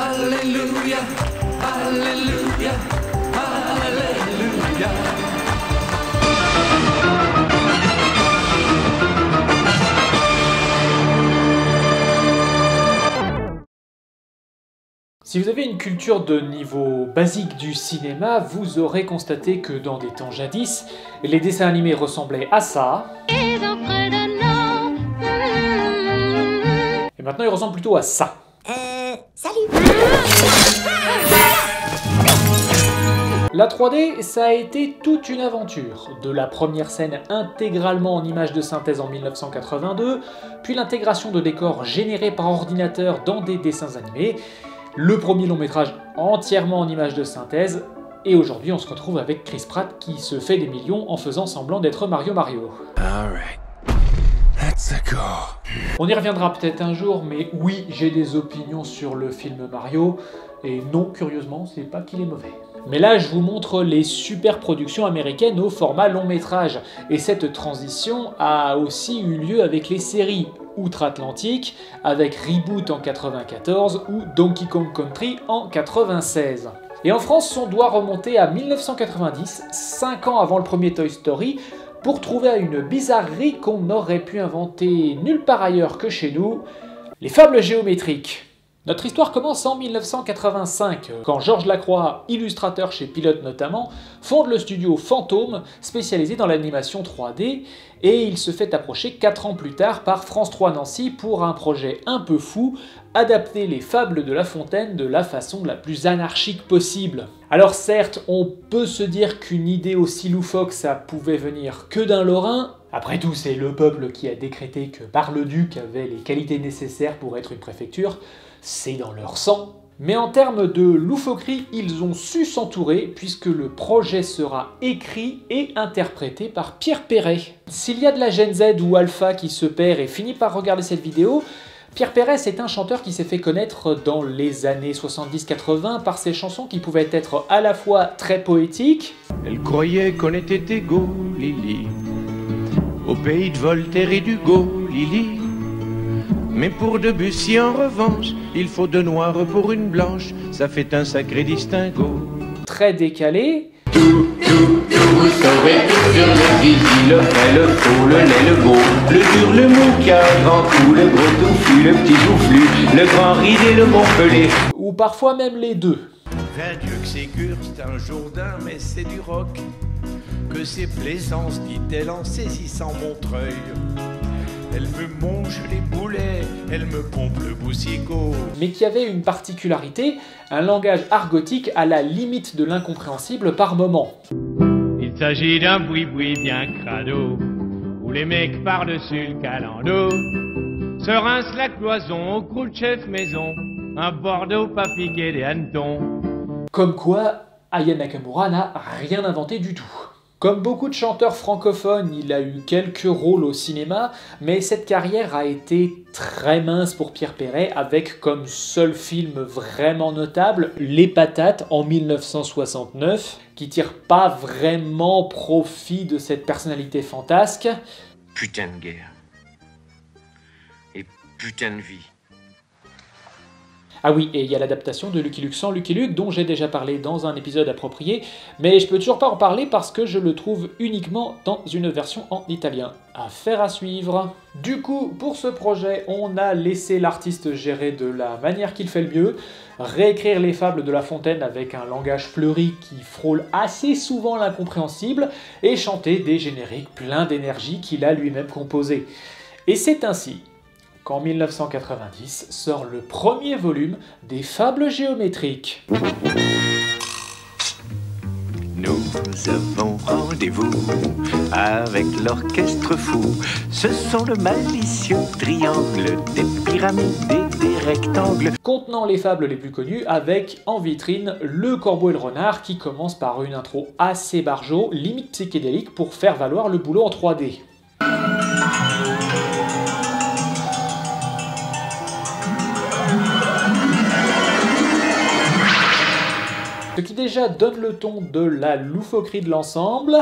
Alléluia, Alléluia, Alléluia. Si vous avez une culture de niveau basique du cinéma, vous aurez constaté que dans des temps jadis, les dessins animés ressemblaient à ça. Et maintenant ils ressemblent plutôt à ça. Salut. La 3D, ça a été toute une aventure. De la première scène intégralement en images de synthèse en 1982, puis l'intégration de décors générés par ordinateur dans des dessins animés, le premier long métrage entièrement en images de synthèse, et aujourd'hui on se retrouve avec Chris Pratt qui se fait des millions en faisant semblant d'être Mario. On y reviendra peut-être un jour, mais oui, j'ai des opinions sur le film Mario, et non, curieusement, c'est pas qu'il est mauvais. Mais là, je vous montre les super productions américaines au format long métrage, et cette transition a aussi eu lieu avec les séries outre-Atlantique, avec Reboot en 94 ou Donkey Kong Country en 96. Et en France, on doit remonter à 1990, 5 ans avant le premier Toy Story, pour trouver une bizarrerie qu'on n'aurait pu inventer nulle part ailleurs que chez nous, les fables géométriques. Notre histoire commence en 1985, quand Georges Lacroix, illustrateur chez Pilote notamment, fonde le studio Fantôme, spécialisé dans l'animation 3D, et il se fait approcher 4 ans plus tard par France 3 Nancy pour un projet un peu fou, adapter les fables de La Fontaine de la façon la plus anarchique possible. Alors certes, on peut se dire qu'une idée aussi loufoque ça pouvait venir que d'un Lorrain. Après tout, c'est le peuple qui a décrété que Bar-le-Duc avait les qualités nécessaires pour être une préfecture, c'est dans leur sang. Mais en termes de loufoquerie, ils ont su s'entourer puisque le projet sera écrit et interprété par Pierre Perret. S'il y a de la Gen Z ou Alpha qui se perd et finit par regarder cette vidéo, Pierre Perret, c'est un chanteur qui s'est fait connaître dans les années 70-80 par ses chansons qui pouvaient être à la fois très poétiques. Elle croyait qu'on était égaux, Lily, au pays de Voltaire et d'Hugo, Lily. Mais pour Debussy, en revanche, il faut deux noirs pour une blanche, ça fait un sacré distinguo. Très décalé. Tout, vous saurez tout sur le zizi, le vrai, le faux, le laid, le beau, le dur, le mou, qui a un grand cou, le gros touffu, le petit joufflu, le grand ridé, le bon pelé. Ou parfois même les deux. Dieu que c'est Gurst, un Jourdain, mais c'est du rock. Que c'est plaisance, dit-elle en saisissant Montreuil. Elle me mange les boulets, elle me pompe le boussicot. Mais qui avait une particularité, un langage argotique à la limite de l'incompréhensible par moments. Il s'agit d'un boui-boui bien crado, où les mecs par-dessus le calando se rincent la cloison au crew de chef maison, un Bordeaux pas piqué des hannetons. Comme quoi, Aya Nakamura n'a rien inventé du tout. Comme beaucoup de chanteurs francophones, il a eu quelques rôles au cinéma, mais cette carrière a été très mince pour Pierre Perret, avec comme seul film vraiment notable Les Patates en 1969, qui tire pas vraiment profit de cette personnalité fantasque. Putain de guerre. Et putain de vie. Ah oui, et il y a l'adaptation de Lucky Luke sans Lucky Luke, dont j'ai déjà parlé dans un épisode approprié, mais je peux toujours pas en parler parce que je le trouve uniquement dans une version en italien. Affaire à suivre. Du coup, pour ce projet, on a laissé l'artiste gérer de la manière qu'il fait le mieux, réécrire les fables de La Fontaine avec un langage fleuri qui frôle assez souvent l'incompréhensible, et chanter des génériques pleins d'énergie qu'il a lui-même composés. Et c'est ainsi qu'en 1990 sort le premier volume des Fables géométriques. Nous avons rendez-vous avec l'orchestre fou. Ce sont le malicieux triangle, des pyramides et des rectangles. Contenant les fables les plus connues, avec en vitrine Le Corbeau et le Renard qui commence par une intro assez barjo, limite psychédélique pour faire valoir le boulot en 3D. Ce qui déjà donne le ton de la loufoquerie de l'ensemble.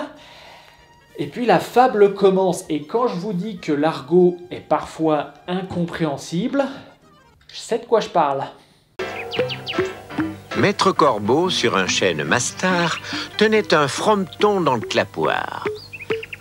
Et puis la fable commence, et quand je vous dis que l'argot est parfois incompréhensible, je sais de quoi je parle. Maître Corbeau, sur un chêne mastard, tenait un frometon dans le clapoir.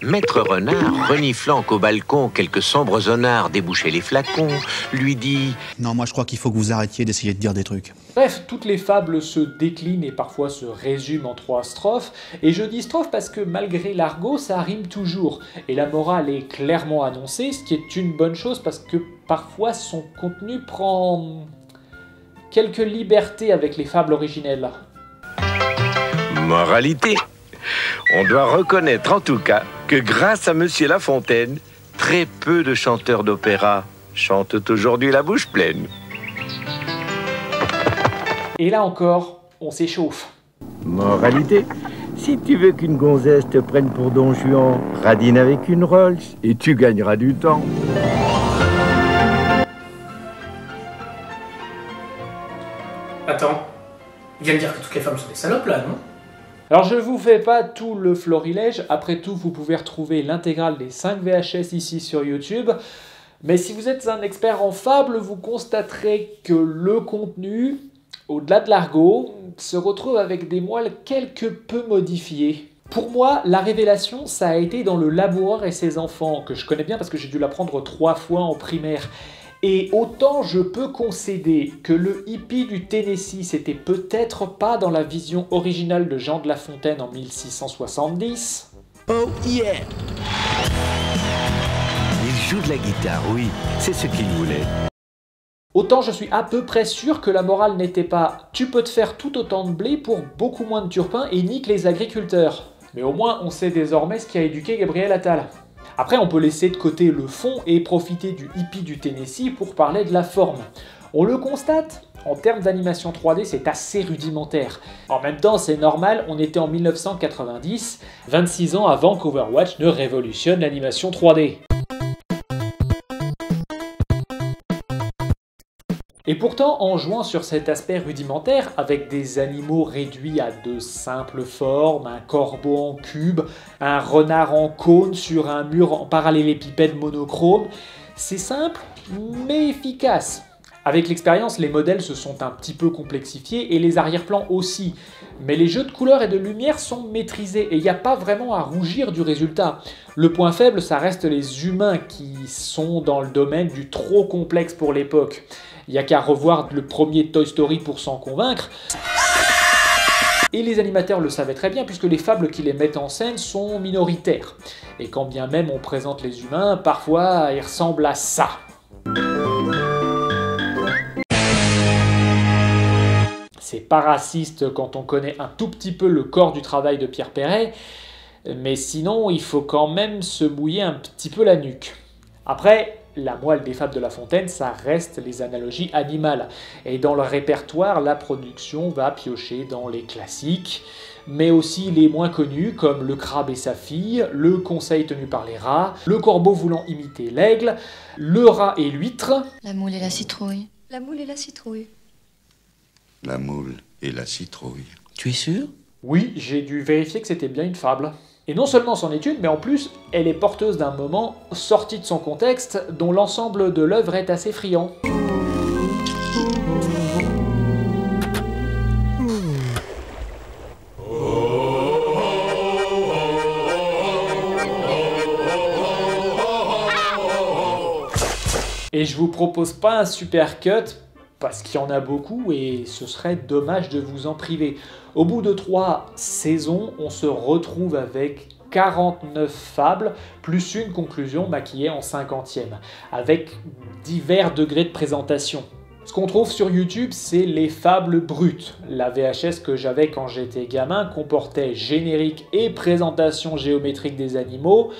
Maître Renard, reniflant qu'au balcon quelques sombres honnards débouchaient les flacons, lui dit « Non, moi je crois qu'il faut que vous arrêtiez d'essayer de dire des trucs. » Bref, toutes les fables se déclinent et parfois se résument en 3 strophes. Et je dis strophes parce que malgré l'argot, ça rime toujours. Et la morale est clairement annoncée, ce qui est une bonne chose parce que parfois son contenu prend quelques libertés avec les fables originelles. Moralité. On doit reconnaître en tout cas que grâce à Monsieur La Fontaine, très peu de chanteurs d'opéra chantent aujourd'hui la bouche pleine. Et là encore, on s'échauffe. Moralité, si tu veux qu'une gonzesse te prenne pour Don Juan, radine avec une Rolls et tu gagneras du temps. Attends, il vient de dire que toutes les femmes sont des salopes là, non? Alors je vous fais pas tout le florilège, après tout vous pouvez retrouver l'intégrale des 5 VHS ici sur YouTube, mais si vous êtes un expert en fables, vous constaterez que le contenu, au-delà de l'argot, se retrouve avec des moelles quelque peu modifiées. Pour moi, la révélation, ça a été dans Le Laboureur et ses enfants, que je connais bien parce que j'ai dû l'apprendre 3 fois en primaire. Et autant je peux concéder que le hippie du Tennessee, c'était peut-être pas dans la vision originale de Jean de La Fontaine en 1670. Oh yeah! Il joue de la guitare, oui, c'est ce qu'il voulait. Autant je suis à peu près sûr que la morale n'était pas « tu peux te faire tout autant de blé pour beaucoup moins de turpin et nique les agriculteurs ». Mais au moins on sait désormais ce qui a éduqué Gabriel Attal. Après, on peut laisser de côté le fond et profiter du hippie du Tennessee pour parler de la forme. On le constate, en termes d'animation 3D, c'est assez rudimentaire. En même temps, c'est normal, on était en 1990, 26 ans avant qu'Overwatch ne révolutionne l'animation 3D. Et pourtant, en jouant sur cet aspect rudimentaire, avec des animaux réduits à de simples formes, un corbeau en cube, un renard en cône sur un mur en parallélépipède monochrome, c'est simple, mais efficace. Avec l'expérience, les modèles se sont un petit peu complexifiés et les arrière-plans aussi. Mais les jeux de couleurs et de lumière sont maîtrisés et il n'y a pas vraiment à rougir du résultat. Le point faible, ça reste les humains qui sont dans le domaine du trop complexe pour l'époque. Il n'y a qu'à revoir le premier Toy Story pour s'en convaincre. Et les animateurs le savaient très bien puisque les fables qui les mettent en scène sont minoritaires. Et quand bien même on présente les humains, parfois ils ressemblent à ça. C'est pas raciste quand on connaît un tout petit peu le corps du travail de Pierre Perret, mais sinon il faut quand même se mouiller un petit peu la nuque. Après, la moelle des fables de La Fontaine, ça reste les analogies animales. Et dans le répertoire, la production va piocher dans les classiques, mais aussi les moins connus comme Le Crabe et sa fille, Le Conseil tenu par les rats, Le Corbeau voulant imiter l'aigle, Le Rat et l'huître. La moule et la citrouille. La moule et la citrouille. La moule et la citrouille. Tu es sûr? Oui, j'ai dû vérifier que c'était bien une fable. Et non seulement c'en est une, mais en plus, elle est porteuse d'un moment sorti de son contexte, dont l'ensemble de l'œuvre est assez friand. Et je vous propose pas un super cut, parce qu'il y en a beaucoup et ce serait dommage de vous en priver. Au bout de 3 saisons, on se retrouve avec 49 fables, plus une conclusion maquillée en 50e, avec divers degrés de présentation. Ce qu'on trouve sur YouTube, c'est les fables brutes. La VHS que j'avais quand j'étais gamin comportait générique et présentation géométrique des animaux,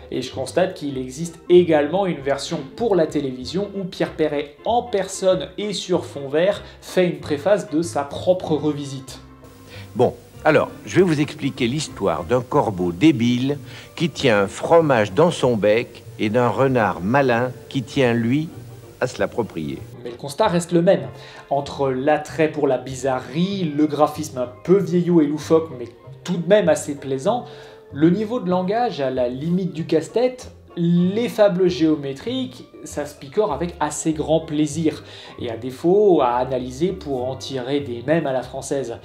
et je constate qu'il existe également une version pour la télévision où Pierre Perret en personne et sur fond vert fait une préface de sa propre revisite. Bon, alors, je vais vous expliquer l'histoire d'un corbeau débile qui tient un fromage dans son bec et d'un renard malin qui tient, lui, à se l'approprier. Mais le constat reste le même. Entre l'attrait pour la bizarrerie, le graphisme un peu vieillot et loufoque, mais tout de même assez plaisant, le niveau de langage à la limite du casse-tête, les fables géométriques, ça se picore avec assez grand plaisir, et à défaut à analyser pour en tirer des mèmes à la française.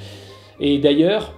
Et d'ailleurs,